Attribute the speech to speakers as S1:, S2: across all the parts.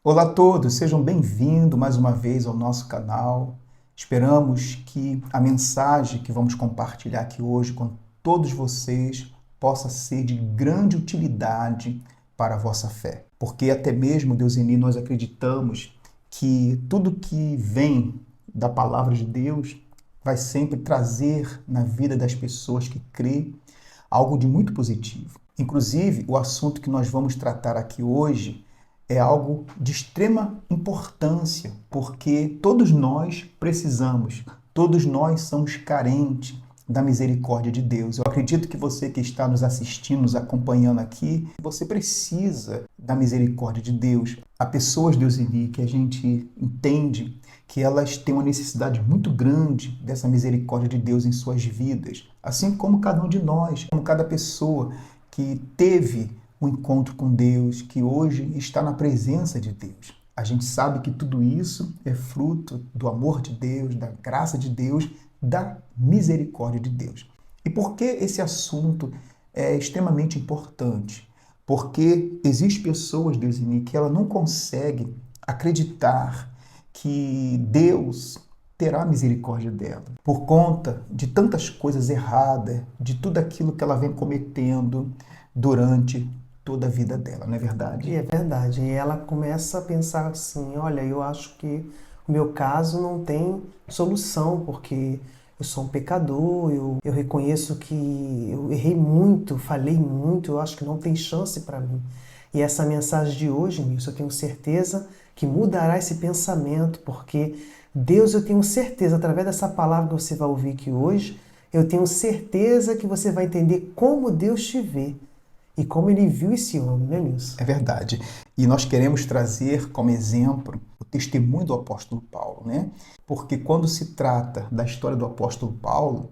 S1: Olá a todos, sejam bem-vindos mais uma vez ao nosso canal. Esperamos que a mensagem que vamos compartilhar aqui hoje com todos vocês possa ser de grande utilidade para a vossa fé. Porque até mesmo, Deus em mim, nós acreditamos que tudo que vem da palavra de Deus vai sempre trazer na vida das pessoas que crêem algo de muito positivo. Inclusive, o assunto que nós vamos tratar aqui hoje é algo de extrema importância, porque todos nós precisamos, todos nós somos carentes da misericórdia de Deus. Eu acredito que você que está nos assistindo, nos acompanhando aqui, você precisa da misericórdia de Deus. Há pessoas, Deus em mim, que a gente entende que elas têm uma necessidade muito grande dessa misericórdia de Deus em suas vidas, assim como cada um de nós, como cada pessoa que teve um encontro com Deus, que hoje está na presença de Deus. A gente sabe que tudo isso é fruto do amor de Deus, da graça de Deus, da misericórdia de Deus. E por que esse assunto é extremamente importante? Porque existem pessoas, Deus em mim, que ela não conseguem acreditar que Deus terá misericórdia dela, por conta de tantas coisas erradas, de tudo aquilo que ela vem cometendo durante toda a vida dela, não é verdade?
S2: E é verdade. E ela começa a pensar assim: olha, eu acho que o meu caso não tem solução, porque eu sou um pecador, eu reconheço que eu errei muito, falhei muito, eu acho que não tem chance para mim. E essa mensagem de hoje, Nilson, eu tenho certeza que mudará esse pensamento, porque Deus, eu tenho certeza, através dessa palavra que você vai ouvir aqui hoje, eu tenho certeza que você vai entender como Deus te vê. E como ele viu esse homem, né, Nilson?
S1: É verdade. E nós queremos trazer como exemplo o testemunho do apóstolo Paulo, né? Porque quando se trata da história do apóstolo Paulo,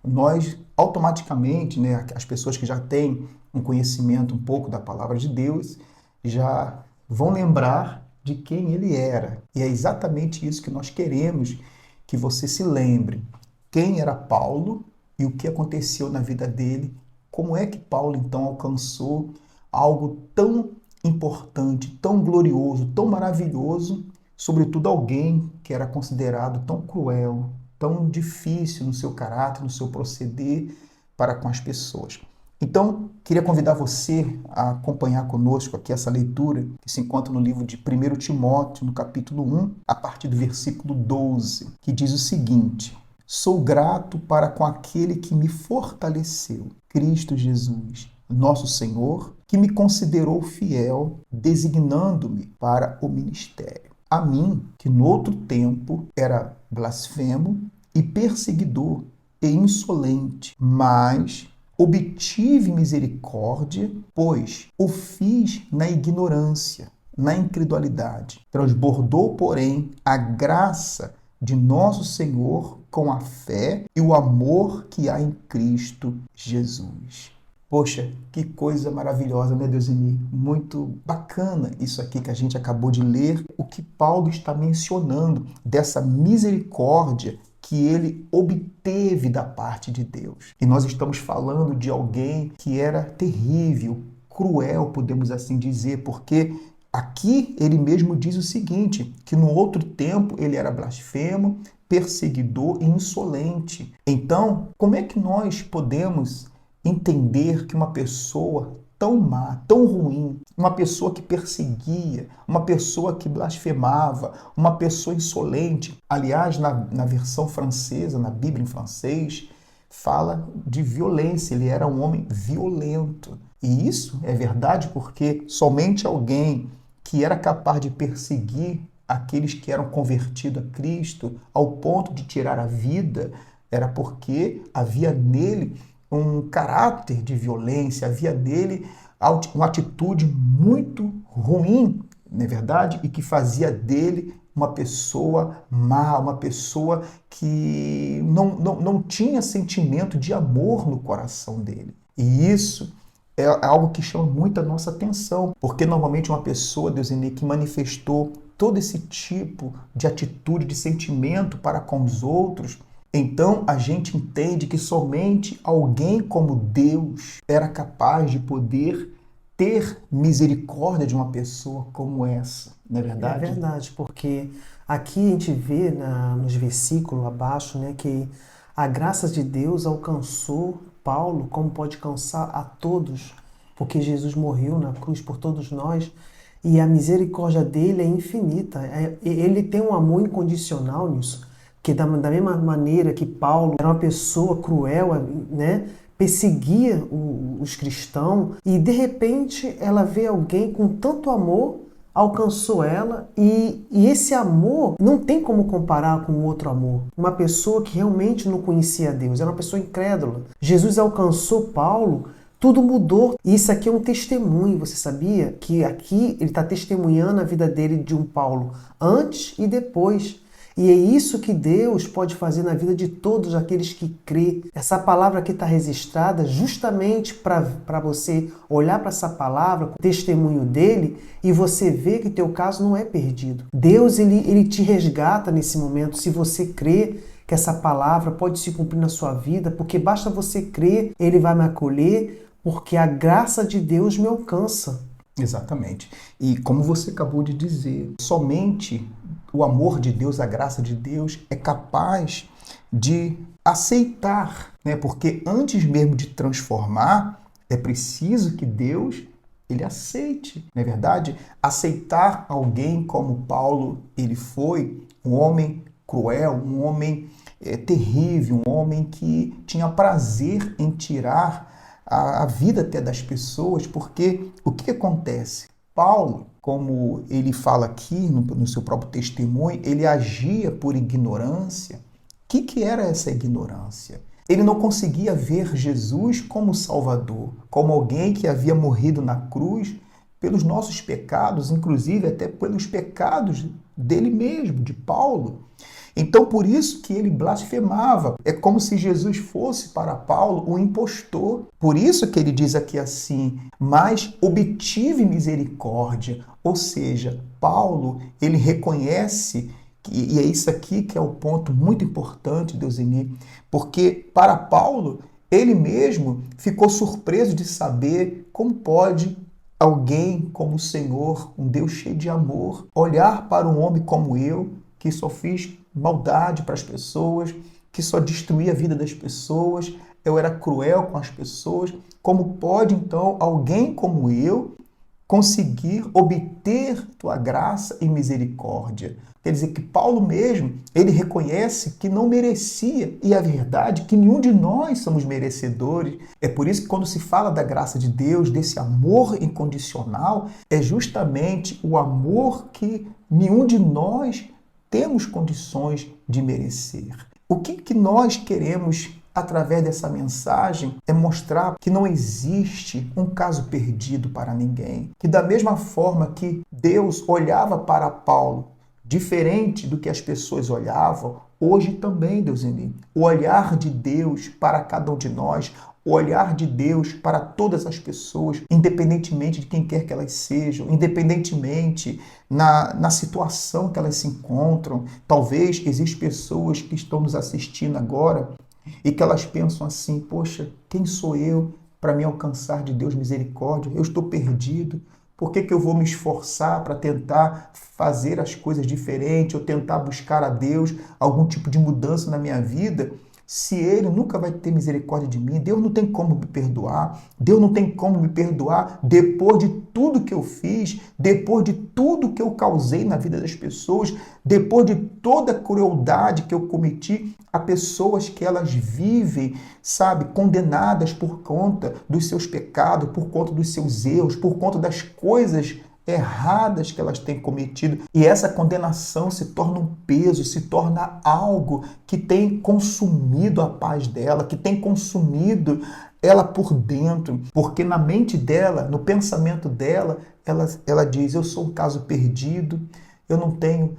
S1: nós automaticamente, né, as pessoas que já têm um conhecimento um pouco da palavra de Deus, já vão lembrar de quem ele era. E é exatamente isso que nós queremos que você se lembre. Quem era Paulo e o que aconteceu na vida dele. Como é que Paulo, então, alcançou algo tão importante, tão glorioso, tão maravilhoso, sobretudo alguém que era considerado tão cruel, tão difícil no seu caráter, no seu proceder para com as pessoas. Então, queria convidar você a acompanhar conosco aqui essa leitura que se encontra no livro de 1 Timóteo, no capítulo 1, a partir do versículo 12, que diz o seguinte: Sou grato para com aquele que me fortaleceu, Cristo Jesus, nosso Senhor, que me considerou fiel, designando-me para o ministério. A mim, que no outro tempo era blasfemo e perseguidor e insolente, mas obtive misericórdia, pois o fiz na ignorância, na incredulidade. Transbordou, porém, a graça de nosso Senhor com a fé e o amor que há em Cristo Jesus. Poxa, que coisa maravilhosa, né, Deus em mim? Muito bacana isso aqui que a gente acabou de ler, o que Paulo está mencionando dessa misericórdia que ele obteve da parte de Deus. E nós estamos falando de alguém que era terrível, cruel, podemos assim dizer, porque aqui ele mesmo diz o seguinte, que no outro tempo ele era blasfemo, perseguidor e insolente. Então, como é que nós podemos entender que uma pessoa tão má, tão ruim, uma pessoa que perseguia, uma pessoa que blasfemava, uma pessoa insolente, aliás, na versão francesa, na Bíblia em francês, fala de violência, ele era um homem violento. E isso é verdade porque somente alguém que era capaz de perseguir aqueles que eram convertidos a Cristo ao ponto de tirar a vida, era porque havia nele um caráter de violência, havia nele uma atitude muito ruim, não é verdade? E que fazia dele uma pessoa má, uma pessoa que não tinha sentimento de amor no coração dele. E isso é algo que chama muito a nossa atenção, porque normalmente uma pessoa, Deus que manifestou todo esse tipo de atitude, de sentimento para com os outros, então a gente entende que somente alguém como Deus era capaz de poder ter misericórdia de uma pessoa como essa, não é verdade?
S2: É verdade, porque aqui a gente vê nos versículos abaixo, né, que a graça de Deus alcançou Paulo, como pode alcançar a todos, porque Jesus morreu na cruz por todos nós, e a misericórdia dele é infinita. Ele tem um amor incondicional nisso, que da mesma maneira que Paulo era uma pessoa cruel, né, perseguia os cristãos, e de repente ela vê alguém com tanto amor, alcançou ela, e esse amor não tem como comparar com outro amor. Uma pessoa que realmente não conhecia Deus, era uma pessoa incrédula. Jesus alcançou Paulo, tudo mudou. E isso aqui é um testemunho, você sabia? Que aqui ele está testemunhando a vida dele de um Paulo antes e depois. E é isso que Deus pode fazer na vida de todos aqueles que crê. Essa palavra aqui está registrada justamente para você olhar para essa palavra, o testemunho dele, e você ver que teu caso não é perdido. Deus, ele te resgata nesse momento, se você crê que essa palavra pode se cumprir na sua vida, porque basta você crer, ele vai me acolher, porque a graça de Deus me alcança.
S1: Exatamente. E como você acabou de dizer, somente o amor de Deus, a graça de Deus é capaz de aceitar, né? Porque antes mesmo de transformar, é preciso que Deus ele aceite, não é verdade? Aceitar alguém como Paulo, ele foi um homem cruel, um homem terrível, um homem que tinha prazer em tirar a vida até das pessoas, porque o que acontece? Paulo, como ele fala aqui no seu próprio testemunho, ele agia por ignorância. O que era essa ignorância? Ele não conseguia ver Jesus como Salvador, como alguém que havia morrido na cruz pelos nossos pecados, inclusive até pelos pecados dele mesmo, de Paulo. Então, por isso que ele blasfemava. É como se Jesus fosse para Paulo um impostor. Por isso que ele diz aqui assim, mas obtive misericórdia. Ou seja, Paulo, ele reconhece, e é isso aqui que é o ponto muito importante, Deuseni, porque para Paulo, ele mesmo ficou surpreso de saber como pode alguém como o Senhor, um Deus cheio de amor, olhar para um homem como eu, que só fiz maldade para as pessoas, que só destruía a vida das pessoas, eu era cruel com as pessoas. Como pode, então, alguém como eu conseguir obter tua graça e misericórdia? Quer dizer que Paulo mesmo, ele reconhece que não merecia, e a verdade é que nenhum de nós somos merecedores. É por isso que quando se fala da graça de Deus, desse amor incondicional, é justamente o amor que nenhum de nós temos condições de merecer. O que nós queremos, através dessa mensagem, é mostrar que não existe um caso perdido para ninguém. Que da mesma forma que Deus olhava para Paulo, diferente do que as pessoas olhavam, hoje também, Deuseni, o olhar de Deus para cada um de nós, o olhar de Deus para todas as pessoas, independentemente de quem quer que elas sejam, independentemente na situação que elas se encontram. Talvez existam pessoas que estão nos assistindo agora e que elas pensam assim, poxa, quem sou eu para me alcançar de Deus misericórdia? Eu estou perdido. Por que eu vou me esforçar para tentar fazer as coisas diferentes ou tentar buscar a Deus algum tipo de mudança na minha vida, se Ele nunca vai ter misericórdia de mim? Deus não tem como me perdoar. Deus não tem como me perdoar depois de tudo que eu fiz, depois de tudo que eu causei na vida das pessoas, depois de toda a crueldade que eu cometi a pessoas que elas vivem, sabe, condenadas por conta dos seus pecados, por conta dos seus erros, por conta das coisas erradas que elas têm cometido. E essa condenação se torna um peso, se torna algo que tem consumido a paz dela, que tem consumido ela por dentro, porque na mente dela, no pensamento dela, ela diz, eu sou um caso perdido, eu não tenho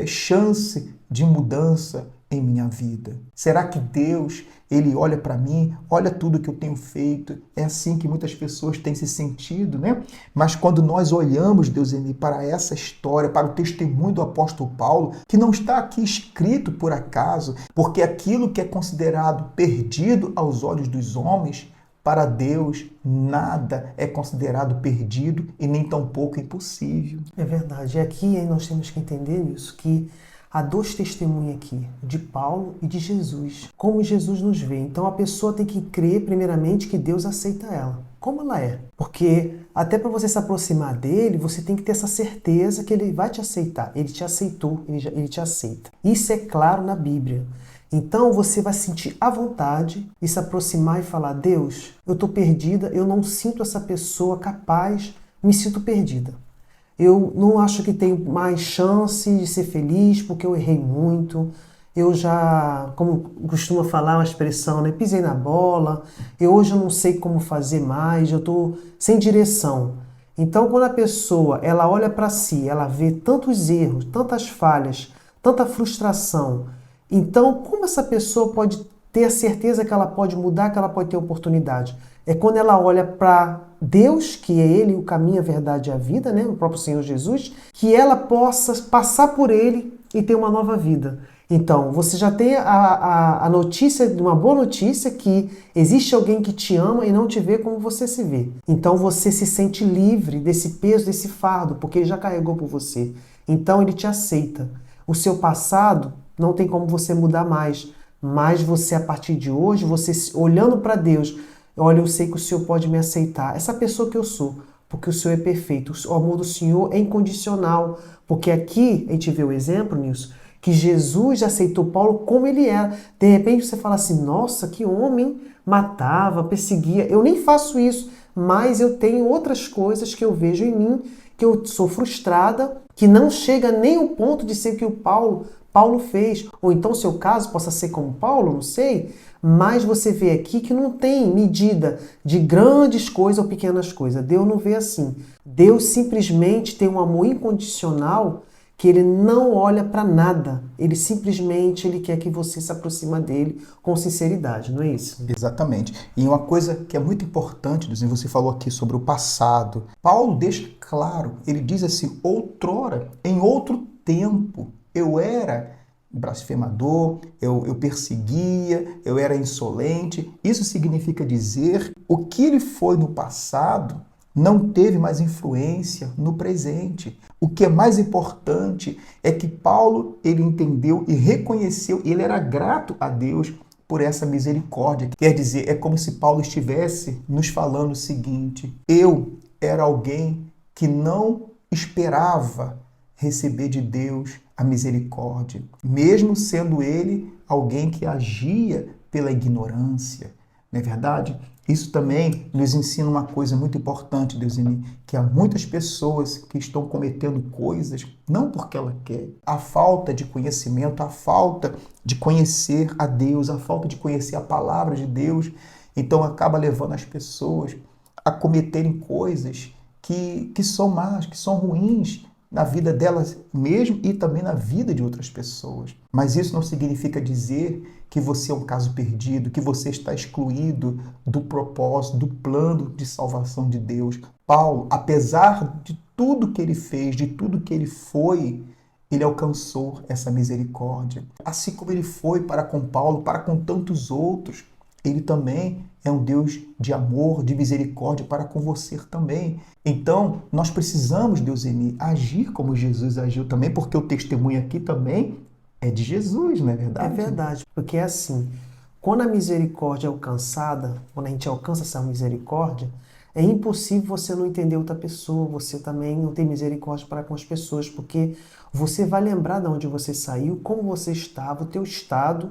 S1: chance de mudança em minha vida. Será que Deus, Ele olha para mim, olha tudo que eu tenho feito? É assim que muitas pessoas têm se sentido, né? Mas quando nós olhamos, Deus, para essa história, para o testemunho do apóstolo Paulo, que não está aqui escrito por acaso, porque aquilo que é considerado perdido aos olhos dos homens, Para Deus, nada é considerado perdido e nem tampouco impossível.
S2: É verdade. E aqui nós temos que entender isso, que há dois testemunhos aqui, de Paulo e de Jesus. Como Jesus nos vê. Então a pessoa tem que crer, primeiramente, que Deus aceita ela. Como ela é. Porque até para você se aproximar dele, você tem que ter essa certeza que ele vai te aceitar. Ele te aceitou, ele te aceita. Isso é claro na Bíblia. Então você vai sentir à vontade e se aproximar e falar: Deus, eu estou perdida, eu não sinto essa pessoa capaz, me sinto perdida. Eu não acho que tenho mais chance de ser feliz porque eu errei muito. Eu já, como costuma falar uma expressão, né? Pisei na bola. Hoje eu não sei como fazer mais, eu estou sem direção. Então, quando a pessoa ela olha para si, ela vê tantos erros, tantas falhas, tanta frustração. Então, como essa pessoa pode ter a certeza que ela pode mudar, que ela pode ter oportunidade? É quando ela olha para Deus, que é Ele, o caminho, a verdade e a vida, né? O próprio Senhor Jesus, que ela possa passar por Ele e ter uma nova vida. Então, você já tem a notícia, uma boa notícia, que existe alguém que te ama e não te vê como você se vê. Então, você se sente livre desse peso, desse fardo, porque Ele já carregou por você. Então, Ele te aceita. O seu passado não tem como você mudar mais, mas você, a partir de hoje, você olhando para Deus, olha, eu sei que o Senhor pode me aceitar, essa pessoa que eu sou, porque o Senhor é perfeito, o amor do Senhor é incondicional, porque aqui a gente vê o exemplo, Nilson, que Jesus aceitou Paulo como ele era. De repente você fala assim: nossa, que homem, matava, perseguia, eu nem faço isso, mas eu tenho outras coisas que eu vejo em mim, que eu sou frustrada, que não chega nem ao ponto de ser o que o Paulo fez, ou então seu caso possa ser como Paulo, não sei, mas você vê aqui que não tem medida de grandes coisas ou pequenas coisas. Deus não vê assim. Deus simplesmente tem um amor incondicional que Ele não olha para nada. Ele simplesmente quer que você se aproxime dele com sinceridade, não é isso?
S1: Exatamente. E uma coisa que é muito importante, você falou aqui sobre o passado. Paulo deixa claro, ele diz assim: outrora, em outro tempo, eu era blasfemador, eu perseguia, eu era insolente. Isso significa dizer o que ele foi no passado não teve mais influência no presente. O que é mais importante é que Paulo ele entendeu e reconheceu, e ele era grato a Deus por essa misericórdia. Quer dizer, é como se Paulo estivesse nos falando o seguinte: eu era alguém que não esperava receber de Deus a misericórdia, mesmo sendo ele alguém que agia pela ignorância. Não é verdade? Isso também nos ensina uma coisa muito importante, Deusini, que há muitas pessoas que estão cometendo coisas não porque ela quer. A falta de conhecimento, a falta de conhecer a Deus, a falta de conhecer a palavra de Deus, então acaba levando as pessoas a cometerem coisas que são más, que são ruins na vida delas mesmo e também na vida de outras pessoas. Mas isso não significa dizer que você é um caso perdido, que você está excluído do propósito, do plano de salvação de Deus. Paulo, apesar de tudo que ele fez, de tudo que ele foi, ele alcançou essa misericórdia. Assim como ele foi para com Paulo, para com tantos outros, ele também é um Deus de amor, de misericórdia para com você também. Então, nós precisamos, Deuseni, agir como Jesus agiu também, porque o testemunho aqui também é de Jesus, não é verdade?
S2: É verdade, porque é assim, quando a misericórdia é alcançada, quando a gente alcança essa misericórdia, é impossível você não entender outra pessoa, você também não tem misericórdia para com as pessoas, porque você vai lembrar de onde você saiu, como você estava, o teu estado,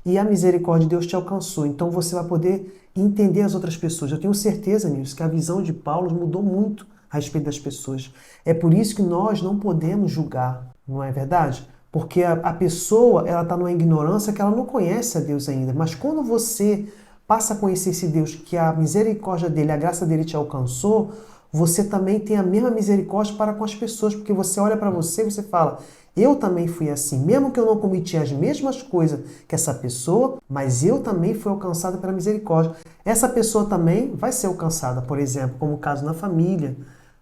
S2: e a misericórdia de Deus te alcançou. Então você vai poder entender as outras pessoas. Eu tenho certeza nisso, que a visão de Paulo mudou muito a respeito das pessoas. É por isso que nós não podemos julgar, não é verdade? Porque a pessoa ela está numa ignorância que ela não conhece a Deus ainda. Mas quando você passa a conhecer esse Deus, que a misericórdia dele, a graça dele te alcançou, você também tem a mesma misericórdia para com as pessoas. Porque você olha para você e você fala: eu também fui assim, mesmo que eu não cometi as mesmas coisas que essa pessoa, mas eu também fui alcançada pela misericórdia. Essa pessoa também vai ser alcançada, por exemplo, como o caso na família.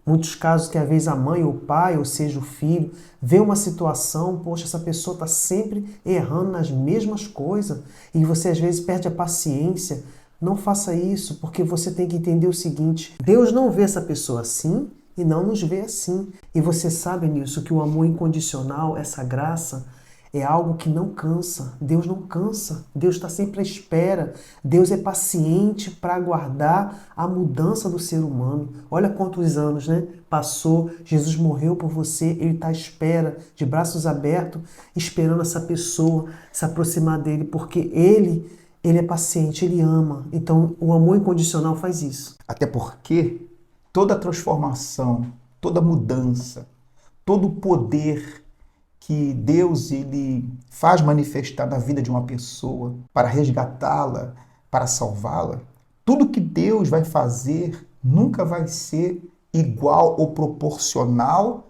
S2: Muitos casos que às vezes a mãe ou o pai, ou seja, o filho, vê uma situação, poxa, essa pessoa está sempre errando nas mesmas coisas, e você às vezes perde a paciência. Não faça isso, porque você tem que entender o seguinte: Deus não vê essa pessoa assim e não nos vê assim. E você sabe nisso que o amor incondicional, essa graça, é algo que não cansa. Deus não cansa. Deus está sempre à espera. Deus é paciente para aguardar a mudança do ser humano. Olha quantos anos, né? Passou, Jesus morreu por você, Ele está à espera, de braços abertos, esperando essa pessoa se aproximar dele, porque Ele é paciente, Ele ama. Então, o amor incondicional faz isso.
S1: Até porque toda transformação, toda mudança, todo o poder que Deus ele faz manifestar na vida de uma pessoa para resgatá-la, para salvá-la, tudo que Deus vai fazer nunca vai ser igual ou proporcional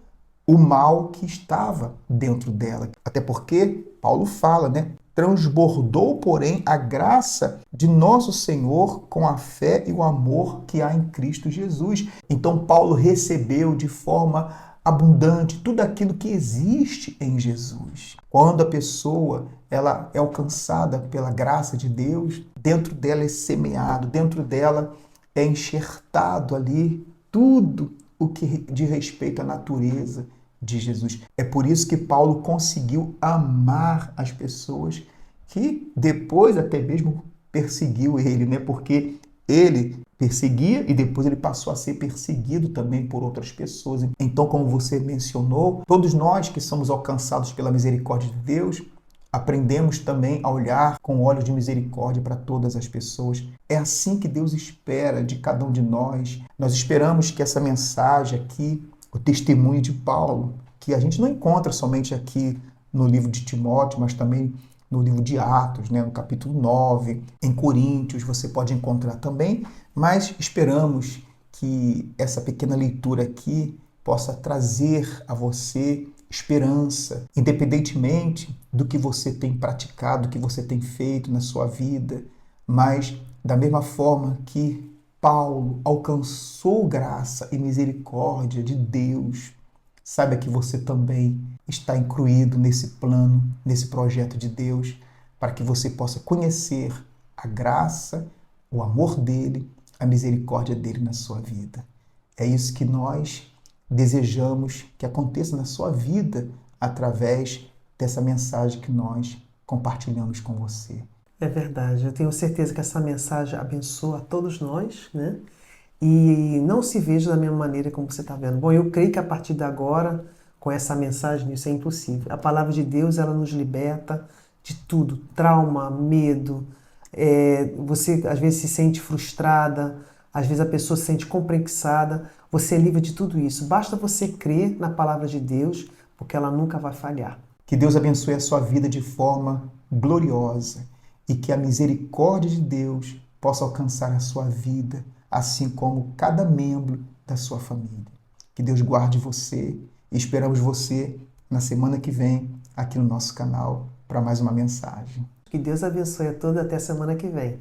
S1: ao mal que estava dentro dela. Até porque Paulo fala, né? Transbordou, porém, a graça de nosso Senhor com a fé e o amor que há em Cristo Jesus. Então Paulo recebeu de forma abundante tudo aquilo que existe em Jesus. Quando a pessoa ela é alcançada pela graça de Deus, dentro dela é semeado, dentro dela é enxertado ali tudo o que diz respeito à natureza de Jesus. É por isso que Paulo conseguiu amar as pessoas que depois até mesmo perseguiu ele, né? Porque ele perseguia e depois ele passou a ser perseguido também por outras pessoas. Então, como você mencionou, todos nós que somos alcançados pela misericórdia de Deus, aprendemos também a olhar com olhos de misericórdia para todas as pessoas. É assim que Deus espera de cada um de nós. Nós esperamos que essa mensagem aqui, o testemunho de Paulo, que a gente não encontra somente aqui no livro de Timóteo, mas também no livro de Atos, né, no capítulo 9, em Coríntios, você pode encontrar também, mas esperamos que essa pequena leitura aqui possa trazer a você esperança, independentemente do que você tem praticado, do que você tem feito na sua vida, mas da mesma forma que Paulo alcançou graça e misericórdia de Deus, saiba que você também está incluído nesse plano, nesse projeto de Deus, para que você possa conhecer a graça, o amor dele, a misericórdia dele na sua vida. É isso que nós desejamos que aconteça na sua vida através dessa mensagem que nós compartilhamos com você.
S2: É verdade, eu tenho certeza que essa mensagem abençoa a todos nós, né? E não se veja da mesma maneira como você está vendo. Bom, eu creio que a partir de agora, com essa mensagem, isso é impossível. A palavra de Deus, ela nos liberta de tudo. Trauma, medo, você às vezes se sente frustrada, às vezes a pessoa se sente complexada. Você é livre de tudo isso. Basta você crer na palavra de Deus, porque ela nunca vai falhar.
S1: Que Deus abençoe a sua vida de forma gloriosa e que a misericórdia de Deus possa alcançar a sua vida, assim como cada membro da sua família. Que Deus guarde você e esperamos você na semana que vem aqui no nosso canal para mais uma mensagem.
S2: Que Deus abençoe a todos até a semana que vem.